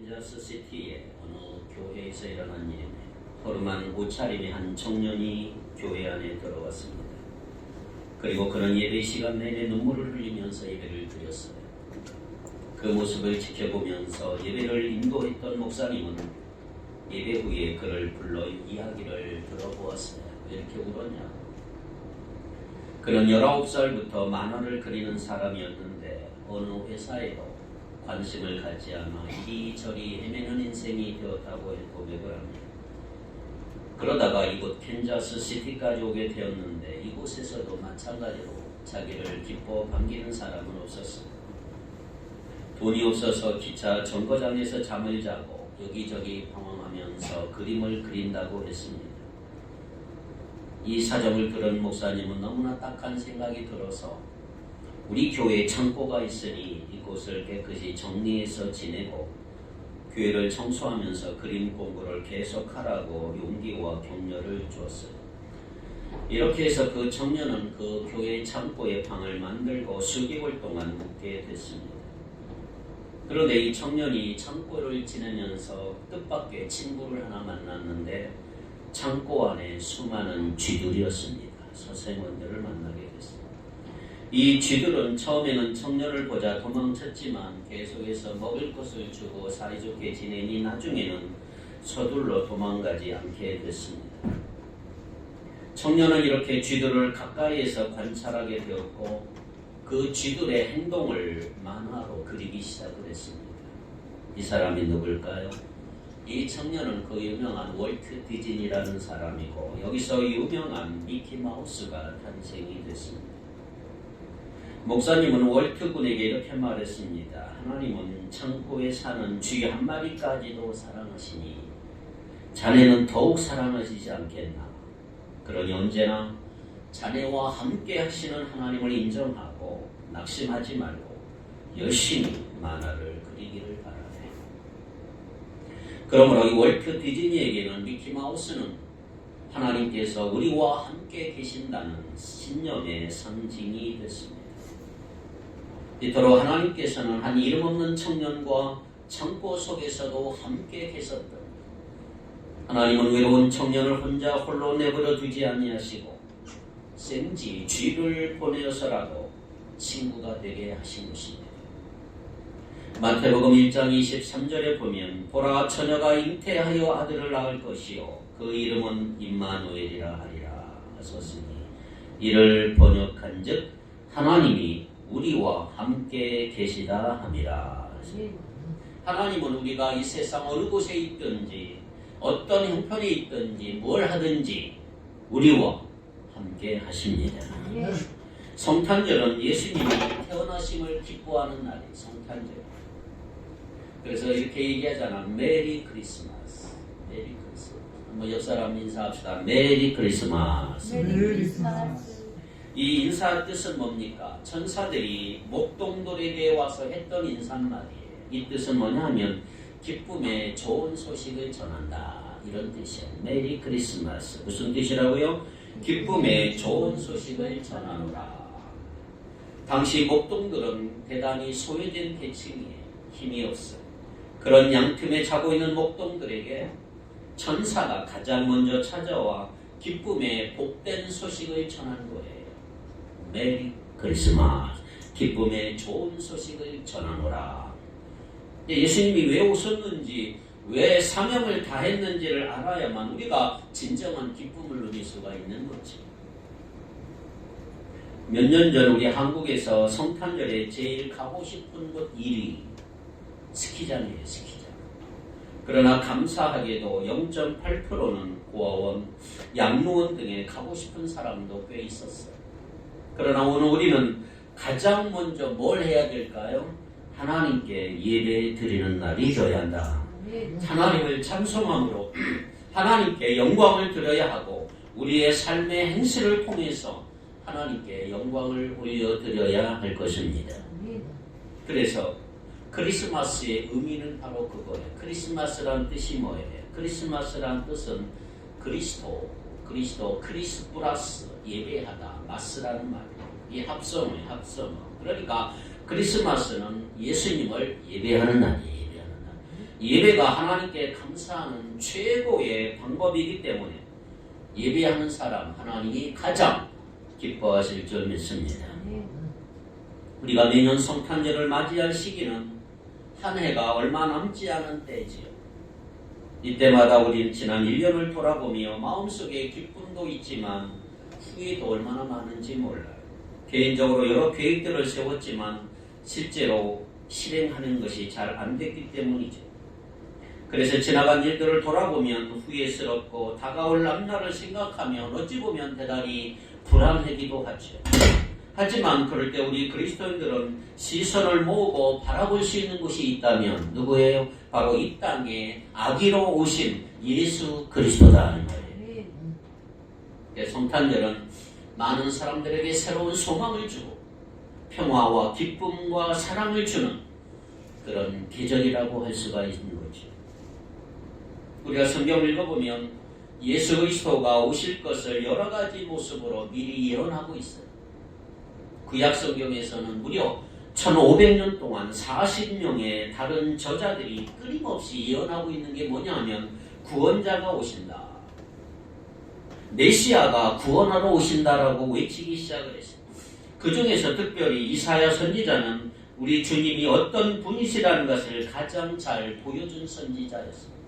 캔자스 시티의 어느 교회에서 일어난 일인데 허름한 옷차림의 한 청년이 교회 안에 들어왔습니다. 그리고 그는 예배 시간 내내 눈물을 흘리면서 예배를 드렸어요. 그 모습을 지켜보면서 예배를 인도했던 목사님은 예배 후에 그를 불러 이야기를 들어보았어요. 왜 이렇게 울었냐? 그는 19살부터 만화를 그리는 사람이었는데 어느 회사에도 관심을 갖지 않아 이리저리 헤매는 인생이 되었다고 고백을 합니다. 그러다가 이곳 캔자스 시티까지 오게 되었는데 이곳에서도 마찬가지로 자기를 기뻐 반기는 사람은 없었습니다. 돈이 없어서 기차 정거장에서 잠을 자고 여기저기 방황하면서 그림을 그린다고 했습니다. 이 사정을 들은 목사님은 너무나 딱한 생각이 들어서 우리 교회에 창고가 있으니 이곳을 깨끗이 정리해서 지내고 교회를 청소하면서 그림 공부를 계속하라고 용기와 격려를 주었어요. 이렇게 해서 그 청년은 그 교회 창고에 방을 만들고 수개월 동안 묵게 됐습니다. 그런데 이 청년이 창고를 지내면서 뜻밖의 친구를 하나 만났는데 창고 안에 수많은 쥐들이었습니다. 서생원들을 만나게 됐습니다. 이 쥐들은 처음에는 청년을 보자 도망쳤지만 계속해서 먹을 것을 주고 사이좋게 지내니 나중에는 서둘러 도망가지 않게 됐습니다. 청년은 이렇게 쥐들을 가까이에서 관찰하게 되었고 그 쥐들의 행동을 만화로 그리기 시작을 했습니다. 이 사람이 누굴까요? 이 청년은 그 유명한 월트 디즈니라는 사람이고 여기서 유명한 미키마우스가 탄생이 됐습니다. 목사님은 월트 군에게 이렇게 말했습니다. 하나님은 창고에 사는 쥐 한 마리까지도 사랑하시니 자네는 더욱 사랑하시지 않겠나? 그러니 언제나 자네와 함께 하시는 하나님을 인정하고 낙심하지 말고 열심히 만화를 그리기를 바라네. 그러므로 이 월트 디즈니에게는 미키마우스는 하나님께서 우리와 함께 계신다는 신념의 상징이 됐습니다. 이토록 하나님께서는 한 이름 없는 청년과 창고 속에서도 함께 계셨던 하나님은 외로운 청년을 혼자 홀로 내버려 두지 아니하시고 생지 쥐를 보내어서라도 친구가 되게 하신 것입니다. 마태복음 1장 23절에 보면 보라 처녀가 잉태하여 아들을 낳을 것이요 그 이름은 임마누엘이라 하리라 하셨으니 이를 번역한즉 하나님이 우리와 함께 계시다 함이라. 하나님은 우리가 이 세상 어느 곳에 있든지 어떤 형편에 있든지 뭘 하든지 우리와 함께 하십니다. 성탄절은 예수님이 태어나심을 기뻐하는 날이 성탄절. 그래서 이렇게 얘기하잖아. 메리 크리스마스. 메리 크리스마스. 한번 옆 사람 인사합시다. 메리 크리스마스. 메리 크리스마스. 이 인사 뜻은 뭡니까? 천사들이 목동들에게 와서 했던 인사말이에요. 이 뜻은 뭐냐 하면 기쁨의 좋은 소식을 전한다. 이런 뜻이에요. 메리 크리스마스. 무슨 뜻이라고요? 기쁨의 좋은 소식을 전하노라. 당시 목동들은 대단히 소외된 계층이에요. 힘이 없어요. 그런 양틈에 자고 있는 목동들에게 천사가 가장 먼저 찾아와 기쁨의 복된 소식을 전한 거예요. 메리 크리스마스. 기쁨의 좋은 소식을 전하노라. 예수님이 왜 오셨는지 왜 사명을 다했는지를 알아야만 우리가 진정한 기쁨을 누릴 수가 있는 거지. 몇 년 전 우리 한국에서 성탄절에 제일 가고 싶은 곳 1위 스키장이에요. 스키장. 그러나 감사하게도 0.8%는 고아원, 양로원 등에 가고 싶은 사람도 꽤 있었어요. 그러나 오늘 우리는 가장 먼저 뭘 해야 될까요? 하나님께 예배 드리는 날이 되어야 한다. 하나님을 찬송함으로 하나님께 영광을 드려야 하고 우리의 삶의 행실을 통해서 하나님께 영광을 올려드려야 할 것입니다. 그래서 크리스마스의 의미는 바로 그거예요. 크리스마스란 뜻이 뭐예요? 크리스마스란 뜻은 그리스도, 크리스 플러스 예배하다, 마스라는 말이에요. 이 합성어예요. 합성어. 그러니까 크리스마스는 예수님을 예배하는 날이에요. 예배하는 날. 예배가 하나님께 감사하는 최고의 방법이기 때문에 예배하는 사람 하나님이 가장 기뻐하실 줄 믿습니다. 우리가 매년 성탄절을 맞이할 시기는 한 해가 얼마 남지 않은 때지요. 이때마다 우리는 지난 1년을 돌아보며 마음속에 기쁨도 있지만 후회도 얼마나 많은지 몰라요. 개인적으로 여러 계획들을 세웠지만 실제로 실행하는 것이 잘 안 됐기 때문이죠. 그래서 지나간 일들을 돌아보면 후회스럽고 다가올 앞날을 생각하면 어찌 보면 대단히 불안하기도 하죠. 하지만 그럴 때 우리 그리스도인들은 시선을 모으고 바라볼 수 있는 곳이 있다면 누구예요? 바로 이 땅에 아기로 오신 예수 그리스도라는 거예요. 성탄절은 많은 사람들에게 새로운 소망을 주고 평화와 기쁨과 사랑을 주는 그런 계절이라고 할 수가 있는 거죠. 우리가 성경을 읽어보면 예수 그리스도가 오실 것을 여러 가지 모습으로 미리 예언하고 있어요. 구약 성경에서는 무려 1500년 동안 40명의 다른 저자들이 끊임없이 예언하고 있는 게 뭐냐 하면 구원자가 오신다, 메시아가 구원하러 오신다라고 외치기 시작을 했어요. 그 중에서 특별히 이사야 선지자는 우리 주님이 어떤 분이시라는 것을 가장 잘 보여준 선지자였습니다.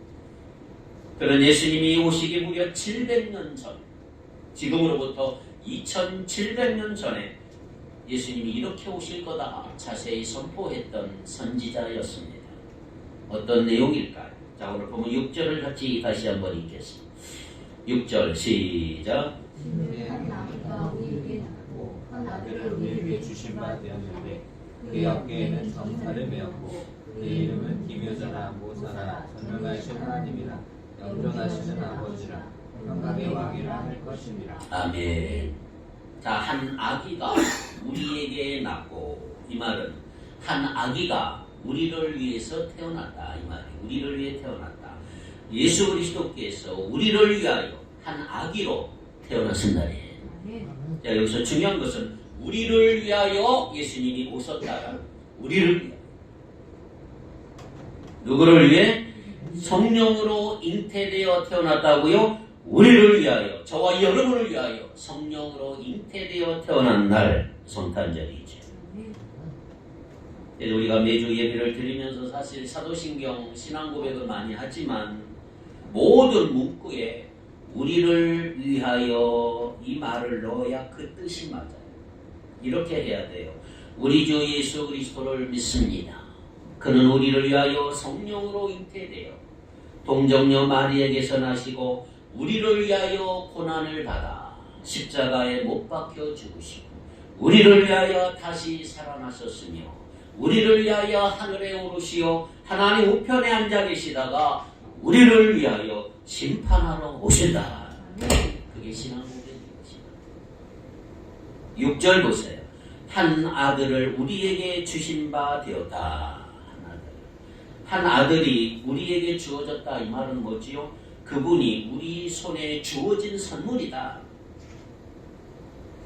그런 예수님이 오시기 무려 700년 전, 지금으로부터 2700년 전에 예수님이 이렇게 오실 거다 자세히 선포했던 선지자였습니다. 어떤 내용일까요? 자, 오늘 보면 6절을 같이 다시 한번 읽겠습니다. 6절 시작. 한 아기가 우리에게 낳고 한 아들을 우리에게 주신 바 되었는데 그의 어깨에는 점사를 메었고 그의 이름은 기묘자라 모사라 전능하신 하나님이라 영존하시는 아버지라 영광의 왕이라 할 것입니다. 아멘. 자, 한 아기가 우리에게 낳고, 이 말은 한 아기가 우리를 위해서 태어났다, 이 말이에요. 우리를 위해 태어났다. 예수 그리스도께서 우리를 위하여 한 아기로 태어나신 날이에요. 자, 여기서 중요한 것은 우리를 위하여 예수님이 오셨다라. 우리를 위하여. 누구를 위해? 성령으로 잉태되어 태어났다고요? 우리를 위하여, 저와 여러분을 위하여 성령으로 잉태되어 태어난 날 성탄절이죠. 우리가 매주 예배를 드리면서 사실 사도신경 신앙고백을 많이 하지만 모든 문구에 우리를 위하여 이 말을 넣어야 그 뜻이 맞아요. 이렇게 해야 돼요. 우리 주 예수 그리스도를 믿습니다. 그는 우리를 위하여 성령으로 잉태되어 동정녀 마리에게서 나시고 우리를 위하여 고난을 받아 십자가에 못 박혀 죽으시고 우리를 위하여 다시 살아나셨으며 우리를 위하여 하늘에 오르시어 하나님 우편에 앉아 계시다가 우리를 위하여 심판하러 오신다. 그게 신앙고백인 것입니다. 6절 보세요. 한 아들을 우리에게 주신 바 되었다. 한 아들이 우리에게 주어졌다. 이 말은 뭐지요? 그분이 우리 손에 주어진 선물이다.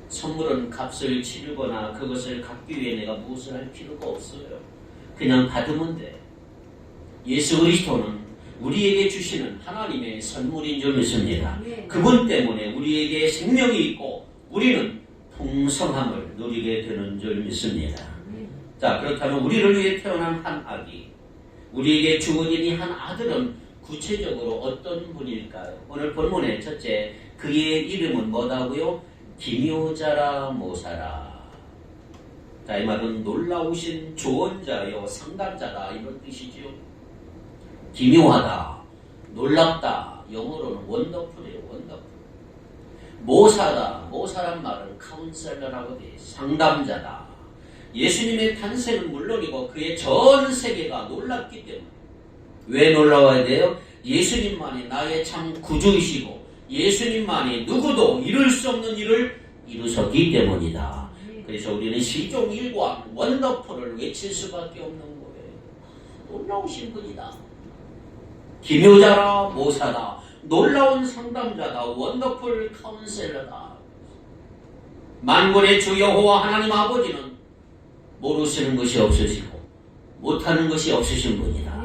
선물은 값을 치르거나 그것을 갖기 위해 내가 무엇을 할 필요가 없어요. 그냥 받으면 돼. 예수 그리스도는 우리에게 주시는 하나님의 선물인 줄 믿습니다. 그분 때문에 우리에게 생명이 있고 우리는 풍성함을 누리게 되는 줄 믿습니다. 자, 그렇다면 우리를 위해 태어난 한 아기, 우리에게 주어진 이 한 아들은 구체적으로 어떤 분일까요? 오늘 본문의 첫째, 그의 이름은 뭐다고요? 기묘자라 모사라. 자, 이 말은 놀라우신 조언자요 상담자다 이런 뜻이지요. 기묘하다, 놀랍다, 영어로는 원더풀이에요. 원더풀. 모사다, 모사란 말은 카운셀러라고 돼 있어요. 상담자다. 예수님의 탄생은 물론이고 그의 전 세계가 놀랍기 때문에. 왜 놀라워야 돼요? 예수님만이 나의 참 구주이시고 예수님만이 누구도 이룰 수 없는 일을 이루셨기 때문이다. 그래서 우리는 시종일관 원더풀을 외칠 수밖에 없는 거예요. 놀라우신 분이다. 기묘자라 모사다. 놀라운 상담자다. 원더풀 카운셀러다. 만군의 주 여호와 하나님 아버지는 모르시는 것이 없으시고 못하는 것이 없으신 분이다.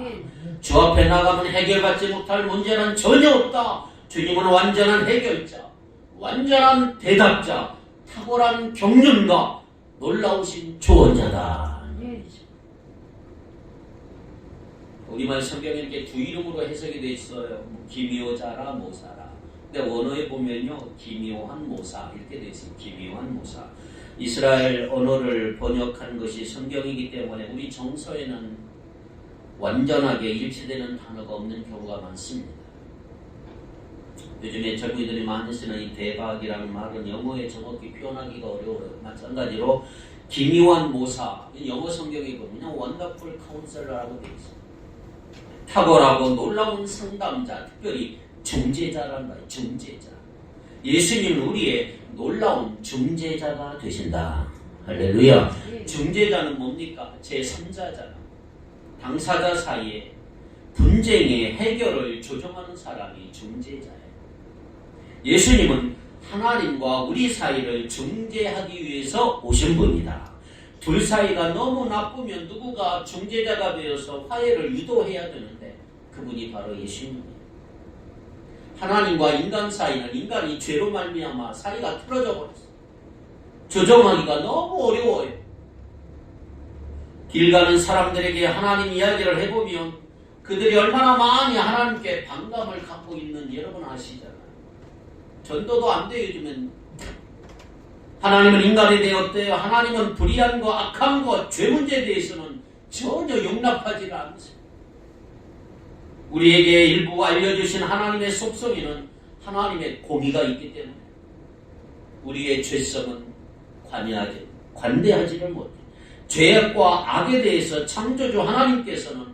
주 앞에 나가면 해결받지 못할 문제는 전혀 없다. 주님은 완전한 해결자, 완전한 대답자, 탁월한 경륜가, 놀라우신 조언자다. 우리말 성경에 이렇게 두 이름으로 해석이 되어 있어요. 기묘자라 모사라. 근데 원어에 보면요, 기묘한 모사 이렇게 되어 있어요. 기묘한 모사. 이스라엘 언어를 번역한 것이 성경이기 때문에 우리 정서에는 완전하게 일치되는 단어가 없는 경우가 많습니다. 요즘에 젊은이들이 많이 쓰는 이 대박이라는 말은 영어에 정확히 표현하기가 어려워요. 마찬가지로 기묘한 모사, 영어 성경에 보면 원더풀 카운셀러라고 되어 있어요. 탁월하고 놀라운 상담자, 특별히 중재자란 말이에요. 중재자. 예수님은 우리의 놀라운 중재자가 되신다. 할렐루야. 중재자는 뭡니까? 제3자잖아. 당사자 사이에 분쟁의 해결을 조정하는 사람이 중재자예요. 예수님은 하나님과 우리 사이를 중재하기 위해서 오신 분이다. 둘 사이가 너무 나쁘면 누구가 중재자가 되어서 화해를 유도해야 되는데 그분이 바로 예수님이에요. 하나님과 인간 사이는 인간이 죄로 말미암아 사이가 틀어져 버렸어요. 조정하기가 너무 어려워요. 길 가는 사람들에게 하나님 이야기를 해보면 그들이 얼마나 많이 하나님께 반감을 갖고 있는지 여러분 아시잖아요. 전도도 안 돼요. 요즘엔 하나님은 인간에 대해 어때요? 하나님은 불의한 거, 악한 거, 죄 문제에 대해서는 전혀 용납하지 않으세요. 우리에게 일부 알려주신 하나님의 속성에는 하나님의 공의가 있기 때문에 우리의 죄성은 관대하지를 못해. 죄악과 악에 대해서 창조주 하나님께서는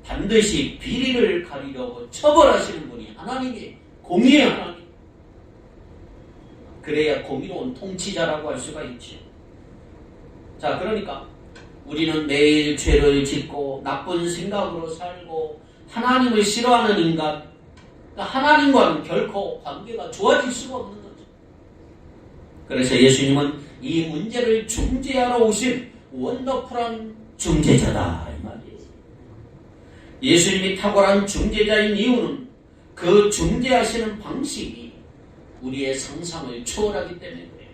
반드시 비리를 가리려고 처벌하시는 분이 하나님이 공의의 하나님. 그래야 공의로운 통치자라고 할 수가 있죠. 자, 그러니까 우리는 매일 죄를 짓고 나쁜 생각으로 살고 하나님을 싫어하는 인간, 그러니까 하나님과는 결코 관계가 좋아질 수가 없는 거죠. 그래서 예수님은 이 문제를 중재하러 오신 원더풀한 중재자다 이 말이에요. 예수님이 탁월한 중재자인 이유는 그 중재하시는 방식이 우리의 상상을 초월하기 때문에 그래요.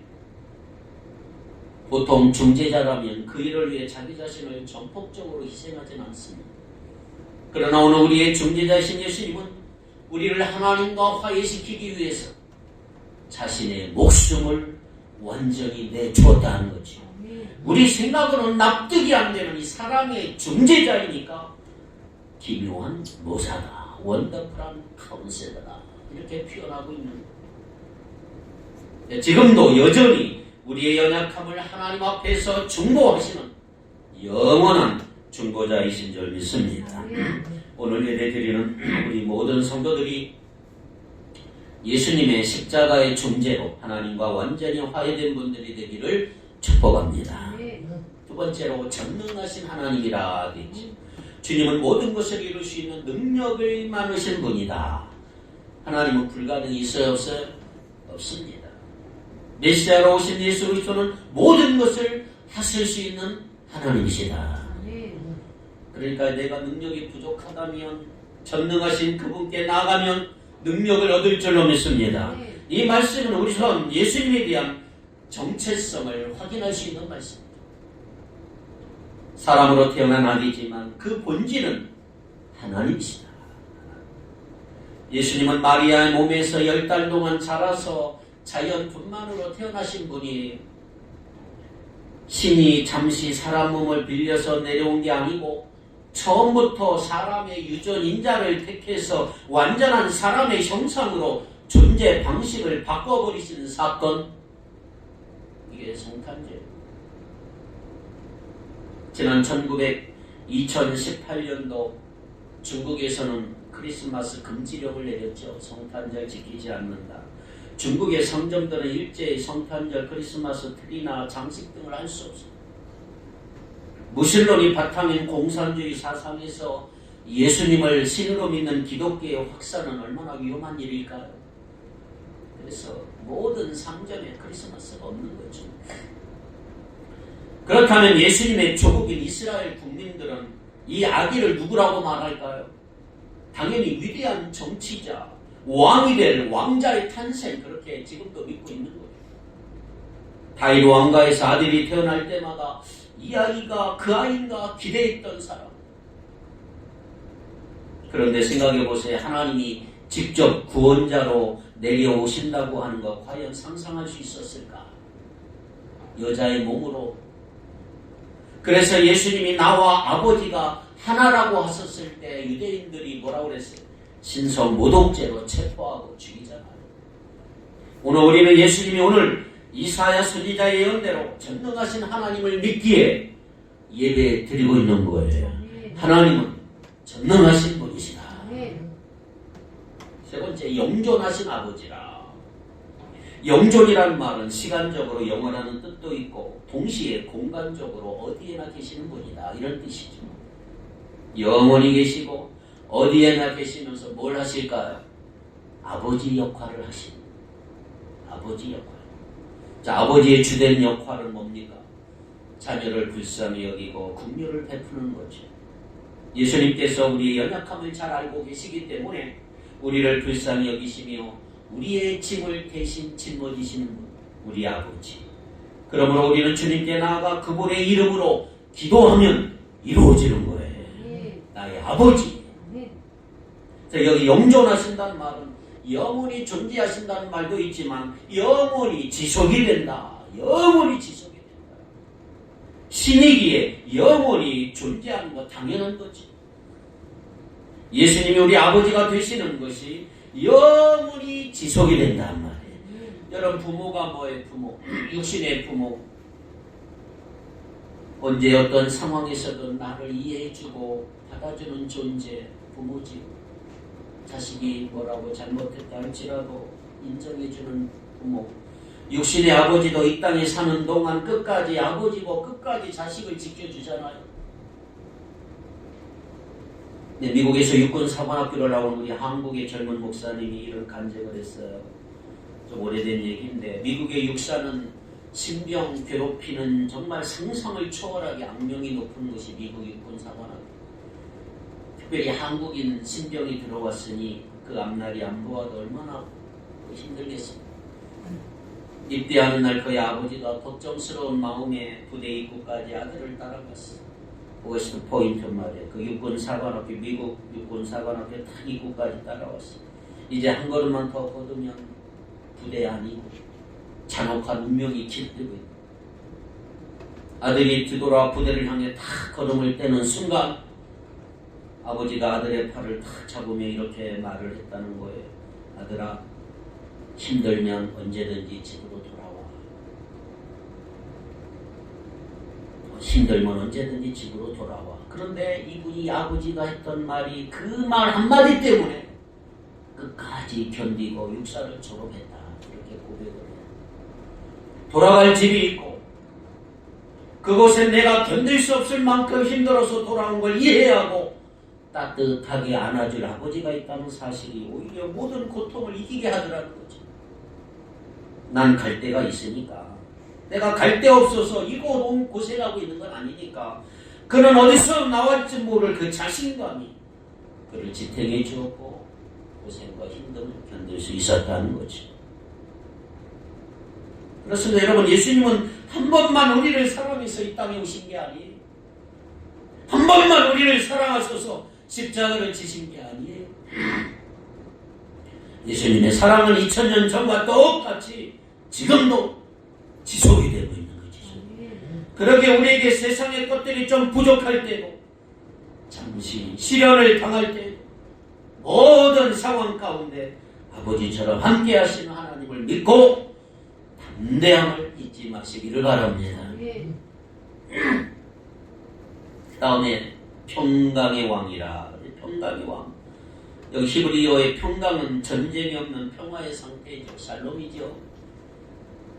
보통 중재자라면 그 일을 위해 자기 자신을 전폭적으로 희생하진 않습니다. 그러나 오늘 우리의 중재자이신 예수님은 우리를 하나님과 화해시키기 위해서 자신의 목숨을 완전히 내주었다는 거죠. 우리 생각으로는 납득이 안 되는 이 사랑의 중재자이니까 기묘한 모사다, 원더풀한 카운셀러다 이렇게 표현하고 있는 거예요. 지금도 여전히 우리의 연약함을 하나님 앞에서 중보하시는 영원한 중보자이신 줄 믿습니다. 오늘 예배드리는 우리 모든 성도들이 예수님의 십자가의 중재로 하나님과 완전히 화해된 분들이 되기를 축복합니다. 두 번째로 전능하신 하나님이라 되죠. 주님은 모든 것을 이룰 수 있는 능력을 많으신 분이다. 하나님은 불가능이 있어요? 없어요? 없습니다. 메시아로 오신 예수 그리스도는 모든 것을 하실 수 있는 하나님이시다. 그러니까 내가 능력이 부족하다면 전능하신 그분께 나아가면 능력을 얻을 줄로 믿습니다. 이 말씀은 우선 예수님에 대한 정체성을 확인할 수 있는 말씀입니다. 사람으로 태어난 아기지만 그 본질은 하나님이시다. 예수님은 마리아의 몸에서 10달 동안 자라서 자연 분만으로 태어나신 분이에요. 신이 잠시 사람 몸을 빌려서 내려온 게 아니고 처음부터 사람의 유전 인자를 택해서 완전한 사람의 형상으로 존재 방식을 바꿔버리시는 사건, 이게 성탄절. 지난 2018년도 중국에서는 크리스마스 금지령을 내렸죠. 성탄절 지키지 않는다. 중국의 성전들은 일제히 성탄절, 크리스마스 트리나 장식 등을 할 수 없습니다. 무신론이 바탕인 공산주의 사상에서 예수님을 신으로 믿는 기독교의 확산은 얼마나 위험한 일일까요? 그래서 모든 상점에 크리스마스가 없는 거죠. 그렇다면 예수님의 조국인 이스라엘 국민들은 이 아기를 누구라고 말할까요? 당연히 위대한 정치자, 왕이 될 왕자의 탄생, 그렇게 지금도 믿고 있는 거예요. 다윗 왕가에서 아들이 태어날 때마다 이 아이가 그 아이인가 기대했던 사람. 그런데 생각해 보세요. 하나님이 직접 구원자로 내려오신다고 하는 것 과연 상상할 수 있었을까? 여자의 몸으로. 그래서 예수님이 나와 아버지가 하나라고 하셨을 때 유대인들이 뭐라고 그랬어요? 신성 모독죄로 체포하고 죽이잖아요. 오늘 우리는 예수님이 오늘 이사야 선지자의 예언대로 전능하신 하나님을 믿기에 예배 드리고 있는 거예요. 하나님은 전능하신 분이시다. 세 번째, 영존하신 아버지라. 영존이라는 말은 시간적으로 영원하는 뜻도 있고 동시에 공간적으로 어디에나 계시는 분이다, 이런 뜻이죠. 영원히 계시고 어디에나 계시면서 뭘 하실까요? 아버지 역할을 하시는, 아버지 역할. 자, 아버지의 주된 역할은 뭡니까? 자녀를 불쌍히 여기고 긍휼을 베푸는 거죠. 예수님께서 우리의 연약함을 잘 알고 계시기 때문에 우리를 불쌍히 여기시며 우리의 짐을 대신 짊어지시는 분, 우리 아버지. 그러므로 우리는 주님께 나아가 그분의 이름으로 기도하면 이루어지는 거예요. 나의 아버지. 자, 여기 영존하신다는 말은 영원히 존재하신다는 말도 있지만 영원히 지속이 된다. 영원히 지속이 된다. 신이기에 영원히 존재하는 거 당연한 거지. 예수님이 우리 아버지가 되시는 것이 영원히 지속이 된단 말이에요. 여러분, 부모가 뭐예요? 부모. 육신의 부모. 언제 어떤 상황에서든 나를 이해해주고 받아주는 존재, 부모지. 자식이 뭐라고 잘못했다 할지라도 인정해주는 부모. 육신의 아버지도 이 땅에 사는 동안 끝까지 아버지고 끝까지 자식을 지켜주잖아요. 네, 미국에서 육군사관학교를 나온 우리 한국의 젊은 목사님이 이런 간증을 했어요. 좀 오래된 얘기인데, 미국의 육사는 신병 괴롭히는 정말 상상을 초월하게 악명이 높은 것이 미국 육군사관학교. 특별히 한국인 신병이 들어왔으니 그 앞날이 안 보아도 얼마나 힘들겠습니까? 입대하는 날 그의 아버지가 걱정스러운 마음에 부대 입구까지 아들을 따라갔어. 그것이 포인트 말이에요. 그 육군사관학교, 미국 육군사관학교 딱 입구까지 따라왔어. 이제 한 걸음만 더 걷으면 부대 아니고 잔혹한 운명이 깃들고 있다. 아들이 뒤돌아 부대를 향해 탁 걸음을 떼는 순간 아버지가 아들의 팔을 탁 잡으며 이렇게 말을 했다는 거예요. 아들아, 힘들면 언제든지 집으로 돌아와. 힘들면 언제든지 집으로 돌아와. 그런데 이분이 아버지가 했던 말이 그 말 한마디 때문에 끝까지 견디고 육사를 졸업했다. 이렇게 고백을 해요. 돌아갈 집이 있고 그곳에 내가 견딜 수 없을 만큼 힘들어서 돌아온 걸 이해하고 따뜻하게 안아줄 아버지가 있다는 사실이 오히려 모든 고통을 이기게 하더라는 거죠. 난 갈 데가 있으니까. 내가 갈 데 없어서 이곳 고생하고 있는 건 아니니까. 그는 어디서 나왔지 모를 그 자신감이 그를 지탱해 주었고 고생과 힘듦을 견딜 수 있었다는 거죠. 그렇습니다. 여러분, 예수님은 한 번만 우리를 사랑해서 이 땅에 오신 게 아니에요. 한 번만 우리를 사랑하셔서 십자가를 지신 게 아니에요. 예수님의 사랑은 2000년 전과 똑같이 지금도 지속이 되고 있는 거죠. 그렇게 우리에게 세상의 것들이 좀 부족할 때도, 잠시 시련을 당할 때도, 모든 상황 가운데 아버지처럼 함께 하시는 하나님을 믿고 담대함을 잊지 마시기를 바랍니다. 다음에 평강의 왕이라. 평강의 왕. 여기 히브리어의 평강은 전쟁이 없는 평화의 상태이죠. 샬롬이죠.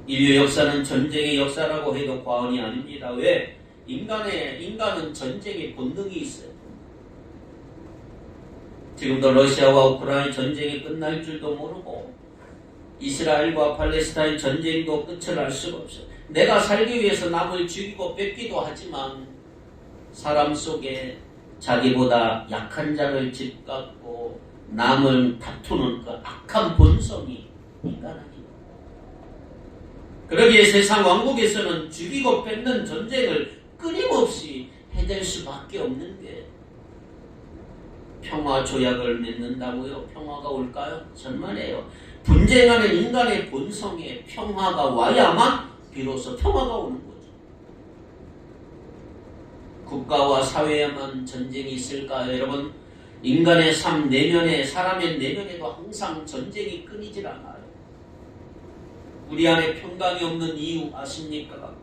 인류 역사는 전쟁의 역사라고 해도 과언이 아닙니다. 왜? 인간은 전쟁의 본능이 있어요. 지금도 러시아와 우크라이나 전쟁이 끝날 줄도 모르고 이스라엘과 팔레스타인 전쟁도 끝을 알 수가 없어요. 내가 살기 위해서 남을 죽이고 뺏기도 하지만 사람 속에 자기보다 약한 자를 짓밟고 남을 다투는 그 악한 본성이 인간 아닙니다. 그러기에 세상 왕국에서는 죽이고 뺏는 전쟁을 끊임없이 해댈 수밖에 없는 게 평화 조약을 맺는다고요? 평화가 올까요? 천만에요. 분쟁하는 인간의 본성에 평화가 와야만 비로소 평화가 오는 거죠. 국가와 사회에만 전쟁이 있을까요? 여러분, 인간의 삶 내면에, 사람의 내면에도 항상 전쟁이 끊이질 않아요. 우리 안에 평강이 없는 이유 아십니까?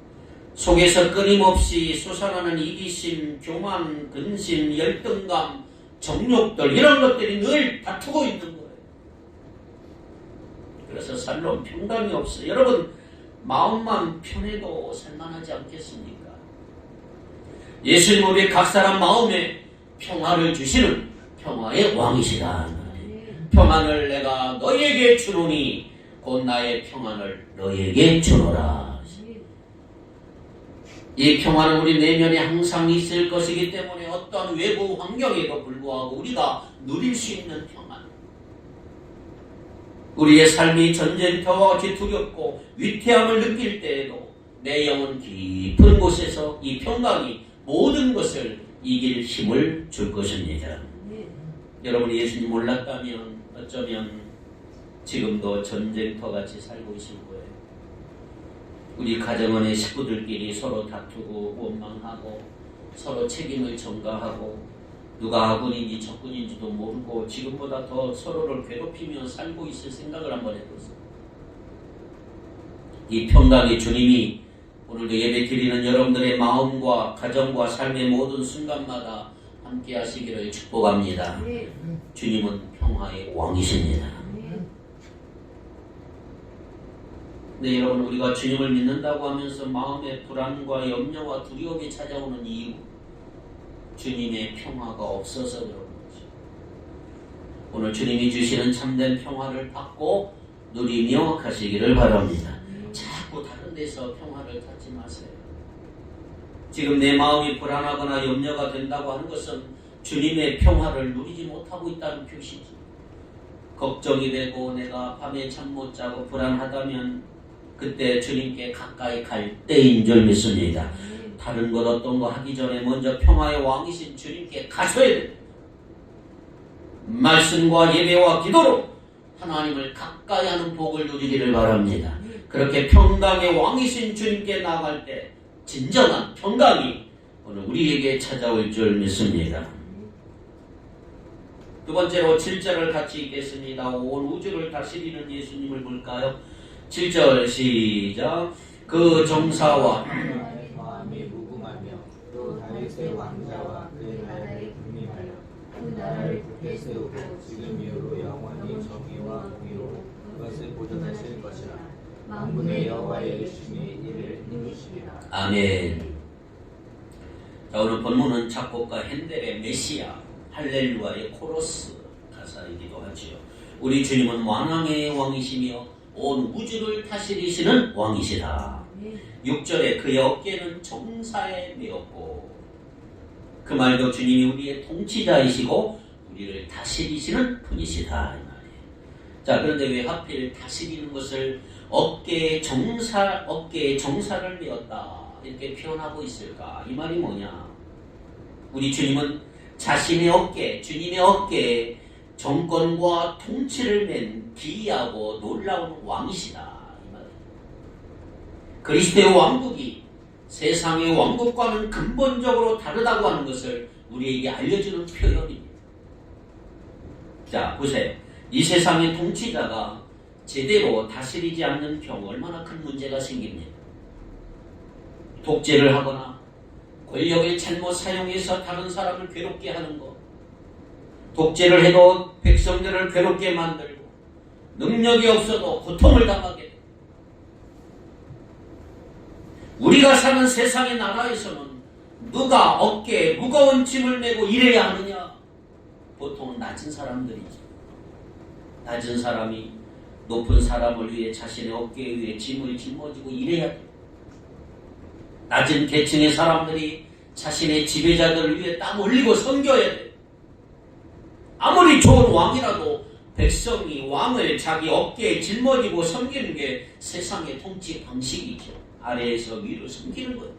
속에서 끊임없이 솟아나는 이기심, 교만, 근심, 열등감, 정욕들, 이런 것들이 늘 다투고 있는 거예요. 그래서 살로 평강이 없어요. 여러분, 마음만 편해도 살만하지 않겠습니까? 예수님 우리 각 사람 마음에 평화를 주시는 평화의 왕이시다. 평안을 내가 너희에게 주노니 곧 나의 평안을 너희에게 주노라. 이 평화는 우리 내면에 항상 있을 것이기 때문에 어떠한 외부 환경에도 불구하고 우리가 누릴 수 있는 평안, 우리의 삶이 전쟁터와 같이 두렵고 위태함을 느낄 때에도 내 영혼 깊은 곳에서 이 평강이 모든 것을 이길 힘을 줄 것입니다. 여러분이 예수님 몰랐다면 어쩌면 지금도 전쟁터같이 살고 있을 거예요. 우리 가정안의 식구들끼리 서로 다투고 원망하고 서로 책임을 전가하고 누가 아군인지 적군인지도 모르고 지금보다 더 서로를 괴롭히며 살고 있을 생각을 한번 해보세요. 이 평강의 주님이 오늘도 예배 드리는 여러분들의 마음과 가정과 삶의 모든 순간마다 함께 하시기를 축복합니다. 주님은 평화의 왕이십니다. 네, 여러분, 우리가 주님을 믿는다고 하면서 마음의 불안과 염려와 두려움이 찾아오는 이유, 주님의 평화가 없어서 그런 거죠. 오늘 주님이 주시는 참된 평화를 받고 누리며 가시기를 바랍니다. 자꾸 다른 데서 평화를 찾지 마세요. 지금 내 마음이 불안하거나 염려가 된다고 하는 것은 주님의 평화를 누리지 못하고 있다는 표시죠. 걱정이 되고 내가 밤에 잠 못 자고 불안하다면 그때 주님께 가까이 갈 때인 줄 믿습니다. 다른 것 어떤 거 하기 전에 먼저 평화의 왕이신 주님께 가셔야 됩니다. 말씀과 예배와 기도로 하나님을 가까이 하는 복을 누리기를 바랍니다. 그렇게 평강의 왕이신 주님께 나아갈 때 진정한 평강이 오늘 우리에게 찾아올 줄 믿습니다. 두 번째로 7절을 같이 읽겠습니다. 온 우주를 다스리는 예수님을 볼까요? 7절 시작. 그 정사와 마음이 무궁하며 또 다윗의 왕자와 그 나라에 군림하여 그 나라를 굳게 세우고 지금 이후로 영원히 정의와 공의로 그것을 보존하실 것이라. 만군의 여호와의 이르심이 이를 이루시리라. 아멘. 자, 오늘 본문은 작곡가 핸델의 메시아 할렐루야의 코러스 가사이기도 하지요. 우리 주님은 왕왕의 왕이시며 온 우주를 다스리시는 왕이시다. 6절에 그의 어깨는 정사에 메었고, 그 말도 주님이 우리의 통치자이시고 우리를 다스리시는 분이시다 이 말이에요. 자, 그런데 왜 하필 다스리는 것을 어깨에 정사를 메었다 이렇게 표현하고 있을까? 이 말이 뭐냐? 우리 주님은 자신의 어깨, 주님의 어깨에 정권과 통치를 맨 기이하고 놀라운 왕이시다 이 말이에요. 그리스도의 왕국이 세상의 왕국과는 근본적으로 다르다고 하는 것을 우리에게 알려주는 표현입니다. 자, 보세요. 이 세상의 통치자가 제대로 다스리지 않는 경우 얼마나 큰 문제가 생깁니다. 독재를 하거나 권력을 잘못 사용해서 다른 사람을 괴롭게 하는 것, 독재를 해도 백성들을 괴롭게 만들고 능력이 없어도 고통을 당하게 됩니다. 우리가 사는 세상의 나라에서는 누가 어깨에 무거운 짐을 메고 일해야 하느냐? 보통은 낮은 사람들이죠. 낮은 사람이 높은 사람을 위해 자신의 어깨 위에 짐을 짊어지고 일해야 돼요. 낮은 계층의 사람들이 자신의 지배자들을 위해 땀 흘리고 섬겨야 돼요. 아무리 좋은 왕이라도 백성이 왕을 자기 어깨에 짊어지고 섬기는 게 세상의 통치 방식이죠. 아래에서 위로 섬기는 거예요.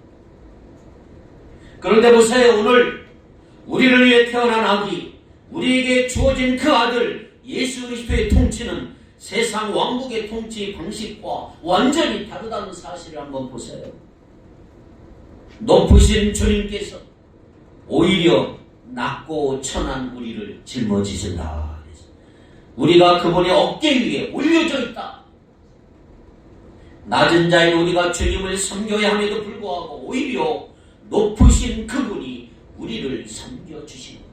그런데 보세요. 오늘 우리를 위해 태어난 아기, 우리에게 주어진 그 아들 예수 그리스도의 통치는 세상 왕국의 통치 방식과 완전히 다르다는 사실을 한번 보세요. 높으신 주님께서 오히려 낮고 천한 우리를 짊어지신다. 우리가 그분의 어깨 위에 올려져 있다. 낮은 자인 우리가 주님을 섬겨야 함에도 불구하고 오히려 높으신 그분이 우리를 섬겨주시는 거예요.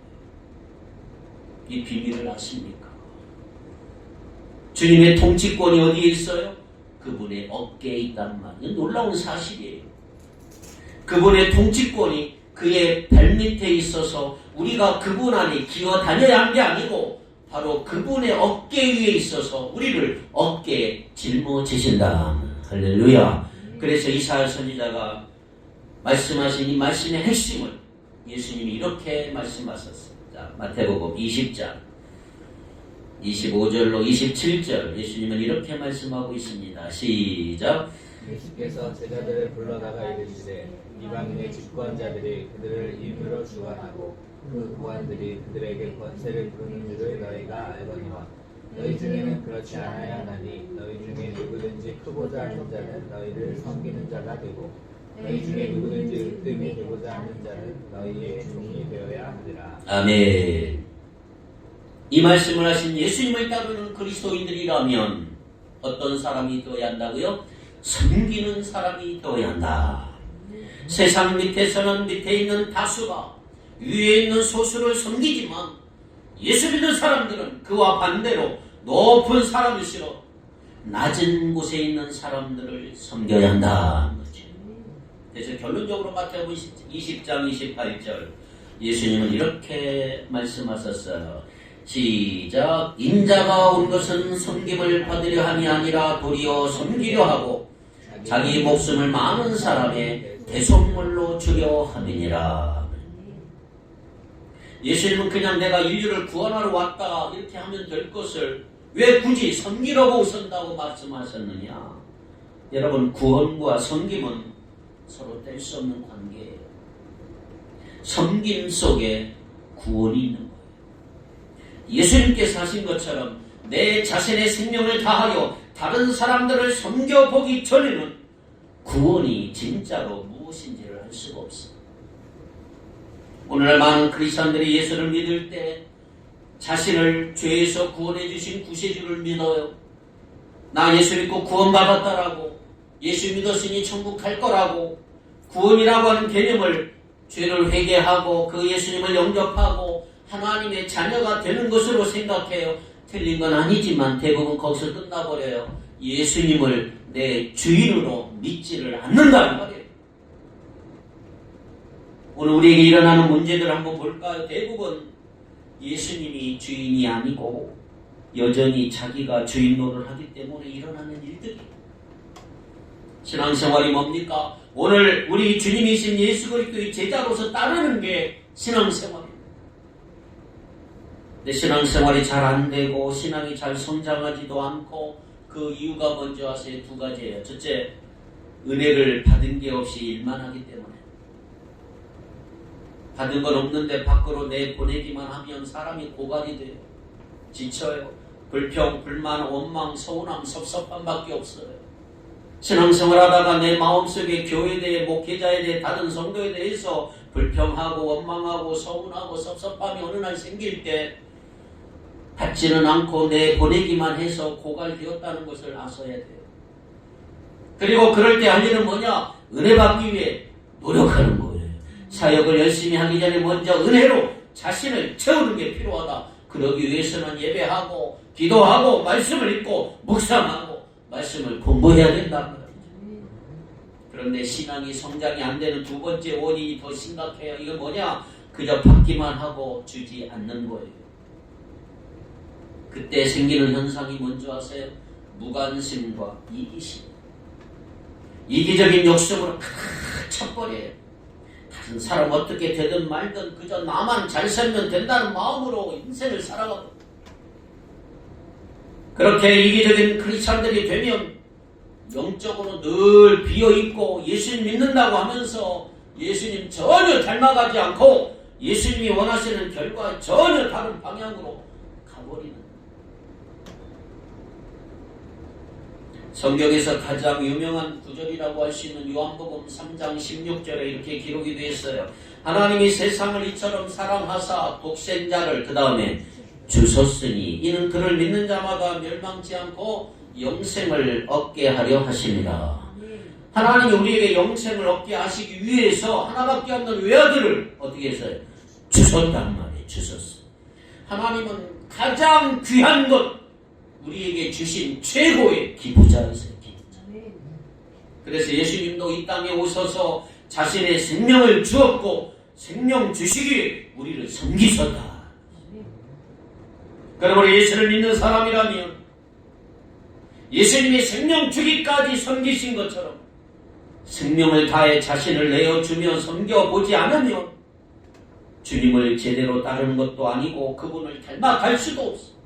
이 비밀을 아십니까? 주님의 통치권이 어디에 있어요? 그분의 어깨에 있단 말이에요. 놀라운 사실이에요. 그분의 통치권이 그의 발밑에 있어서 우리가 그분 안에 기어 다녀야 하는 게 아니고 바로 그분의 어깨 위에 있어서 우리를 어깨에 짊어지신다. 할렐루야. 그래서 이사야 선지자가 말씀하신 이 말씀의 핵심을 예수님이 이렇게 말씀하셨어요. 자, 마태복음 20장 25절로 27절 예수님은 이렇게 말씀하고 있습니다. 시작. 예수께서 제자들을 불러다가 이르시되 이방인의 집권자들이 그들을 임의로 주관하고 그 고관들이 그들에게 권세를 부르는 줄을 너희가 알거니와 너희 중에는 그렇지 않아야 하나니 너희 중에 누구든지 크고자 하는 자는 너희를 섬기는 자가 되고 너희 중에 누구든지 으뜸이 되고자 하는 자는 너희의 종이 되어야 하리라. 아멘. 이 말씀을 하신 예수님을 따르는 그리스도인들이라면 어떤 사람이 되어야 한다고요? 섬기는 사람이 되어야 한다. 세상 밑에서는 밑에 있는 다수가 위에 있는 소수를 섬기지만 예수 믿는 사람들은 그와 반대로 높은 사람일수록 낮은 곳에 있는 사람들을 섬겨야 한다. 그래서 결론적으로 마태복음 20장 28절 예수님은 이렇게 말씀하셨어요. 시작. 인자가 온 것은 섬김을 받으려 함이 아니라 도리어 섬기려 하고 자기 목숨을 많은 사람의 대속물로 주려 함이니라. 예수님은 그냥 내가 인류를 구원하러 왔다 이렇게 하면 될 것을 왜 굳이 섬기려고 오신다고 말씀하셨느냐. 여러분, 구원과 섬김은 서로 뗄 수 없는 관계예요. 섬김 속에 구원이 있는 거예요. 예수님께서 하신 것처럼 내 자신의 생명을 다하여 다른 사람들을 섬겨보기 전에는 구원이 진짜로 무엇인지를 알 수가 없어요. 오늘날 많은 크리스천들이 예수를 믿을 때 자신을 죄에서 구원해 주신 구세주를 믿어요. 나 예수 믿고 구원받았다라고, 예수 믿었으니 천국 갈 거라고, 구원이라고 하는 개념을 죄를 회개하고 그 예수님을 영접하고 하나님의 자녀가 되는 것으로 생각해요. 틀린 건 아니지만 대부분 거기서 끝나버려요. 예수님을 내 주인으로 믿지를 않는다는 말이에요. 오늘 우리에게 일어나는 문제들을 한번 볼까요? 대부분 예수님이 주인이 아니고 여전히 자기가 주인 노릇을 하기 때문에 일어나는 일들이에요. 신앙생활이 뭡니까? 오늘 우리 주님이신 예수 그리스도의 제자로서 따르는 게 신앙생활입니다. 근데 신앙생활이 잘 안 되고 신앙이 잘 성장하지도 않고 그 이유가 뭔지 아세요? 두 가지예요. 첫째, 은혜를 받은 게 없이 일만 하기 때문에. 받은 건 없는데 밖으로 내보내기만 하면 사람이 고갈이 돼요. 지쳐요. 불평, 불만, 원망, 서운함, 섭섭함밖에 없어요. 신앙생활 하다가 내 마음속에 교회에 대해, 목회자에 대해, 다른 성도에 대해서 불평하고 원망하고 서운하고 섭섭함이 어느 날 생길 때 받지는 않고 내보내기만 해서 고갈되었다는 것을 아셔야 돼요. 그리고 그럴 때 할 일은 뭐냐? 은혜 받기 위해 노력하는 거예요. 사역을 열심히 하기 전에 먼저 은혜로 자신을 채우는 게 필요하다. 그러기 위해서는 예배하고 기도하고 말씀을 읽고 묵상하고 말씀을 공부해야 된다. 그런데 신앙이 성장이 안 되는 두 번째 원인이 더 심각해요. 이건 뭐냐? 그저 받기만 하고 주지 않는 거예요. 그때 생기는 현상이 뭔지 아세요? 무관심과 이기심. 이기적인 욕심으로 탁 쳐버려요. 다른 다른 사람 어떻게 되든 말든 그저 나만 잘 살면 된다는 마음으로 인생을 살아가고, 그렇게 이기적인 크리스찬들이 되면 영적으로 늘 비어있고 예수님 믿는다고 하면서 예수님 전혀 닮아가지 않고 예수님이 원하시는 결과와 전혀 다른 방향으로 가버리는, 성경에서 가장 유명한 구절이라고 할 수 있는 요한복음 3장 16절에 이렇게 기록이 되어 있어요. 하나님이 세상을 이처럼 사랑하사 독생자를 그 다음에 주셨으니 이는 그를 믿는 자마다 멸망치 않고 영생을 얻게 하려 하십니다. 하나님이 우리에게 영생을 얻게 하시기 위해서 하나밖에 없는 외아들을 어떻게 했어요? 주셨단 말이에요. 주셨어요. 하나님은 가장 귀한 것, 우리에게 주신 최고의 기부자이세요. 기부자. 그래서 예수님도 이 땅에 오셔서 자신의 생명을 주었고 생명 주시기에 우리를 섬기셨다. 그러므로 예수를 믿는 사람이라면 예수님이 생명 주기까지 섬기신 것처럼 생명을 다해 자신을 내어주며 섬겨보지 않으면 주님을 제대로 따르는 것도 아니고 그분을 닮아갈 수도 없어.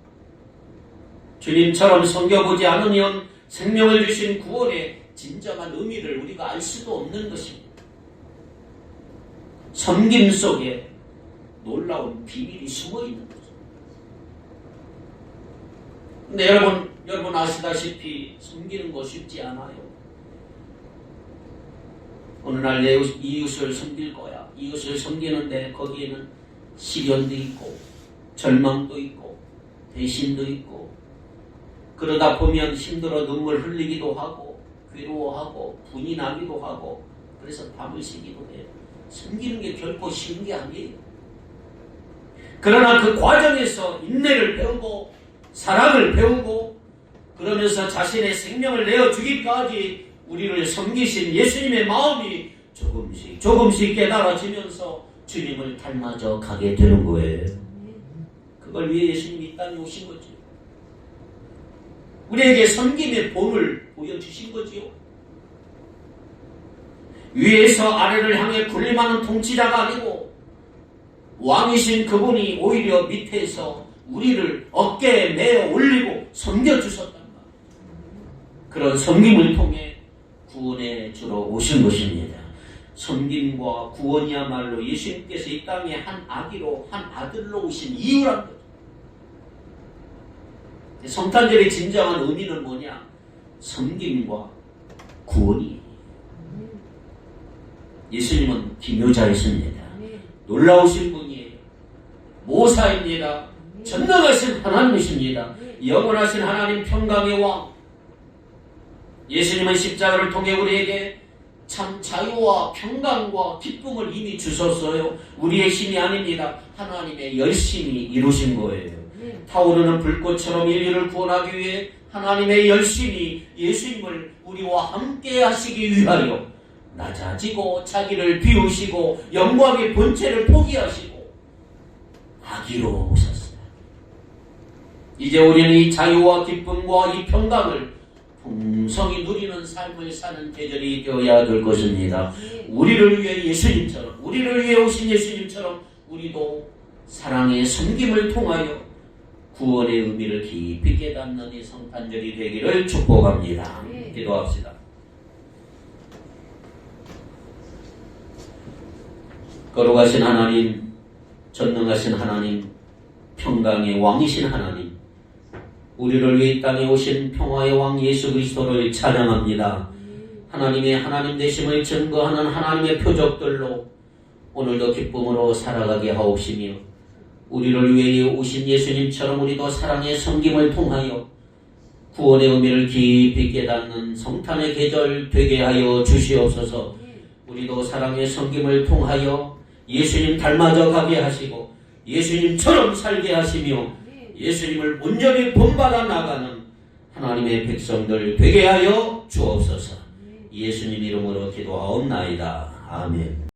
주님처럼 섬겨보지 않으면 생명을 주신 구원의 진정한 의미를 우리가 알 수도 없는 것입니다. 섬김 속에 놀라운 비밀이 숨어있는 거죠. 근데 여러분 아시다시피 섬기는 거 쉽지 않아요. 어느 날 내 이웃을 섬길 거야. 이웃을 섬기는데 거기에는 시련도 있고 절망도 있고 배신도 있고, 그러다 보면 힘들어 눈물 흘리기도 하고 괴로워하고 분이 나기도 하고, 그래서 밤을 새기도 해요. 섬기는 게 결코 쉬운 게 아니에요. 그러나 그 과정에서 인내를 배우고 사랑을 배우고 그러면서 자신의 생명을 내어주기까지 우리를 섬기신 예수님의 마음이 조금씩 깨달아지면서 주님을 닮아져 가게 되는 거예요. 그걸 위해 예수님이 이 땅에 오신 거죠. 우리에게 섬김의 본을 보여주신 거지요. 위에서 아래를 향해 군림하는 통치자가 아니고 왕이신 그분이 오히려 밑에서 우리를 어깨에 메어 올리고 섬겨주셨단 말이에요. 그런 섬김을 통해 구원의 주로 오신 것입니다. 섬김과 구원이야말로 예수님께서 이 땅에 한 아들로 오신 이유란 거죠. 성탄절의 진정한 의미는 뭐냐? 섬김과 구원이에요. 예수님은 기묘자이십니다. 놀라우신 분이에요. 모사입니다. 전능하신 하나님이십니다. 영원하신 하나님 평강의 왕. 예수님은 십자가를 통해 우리에게 참 자유와 평강과 기쁨을 이미 주셨어요. 우리의 힘이 아닙니다. 하나님의 열심히 이루신 거예요. 타오르는 불꽃처럼 인류를 구원하기 위해 하나님의 열심히 예수님을 우리와 함께 하시기 위하여 낮아지고 자기를 비우시고 영광의 본체를 포기하시고 아기로 오셨어요. 이제 우리는 이 자유와 기쁨과 이 평강을 풍성히 누리는 삶을 사는 계절이 되어야 될 것입니다. 우리를 위해 예수님처럼, 우리를 위해 오신 예수님처럼 우리도 사랑의 섬김을 통하여 구원의 의미를 깊이 깨닫는 이 성탄절이 되기를 축복합니다. 기도합시다. 거룩하신 하나님, 전능하신 하나님, 평강의 왕이신 하나님, 우리를 위해 이 땅에 오신 평화의 왕 예수 그리스도를 찬양합니다. 하나님의 하나님 되심을 증거하는 하나님의 표적들로 오늘도 기쁨으로 살아가게 하옵시며, 우리를 위해 오신 예수님처럼 우리도 사랑의 섬김을 통하여 구원의 의미를 깊이 깨닫는 성탄의 계절 되게 하여 주시옵소서. 우리도 사랑의 섬김을 통하여 예수님 닮아져 가게 하시고 예수님처럼 살게 하시며 예수님을 온전히 본받아 나가는 하나님의 백성들 되게 하여 주옵소서. 예수님 이름으로 기도하옵나이다. 아멘.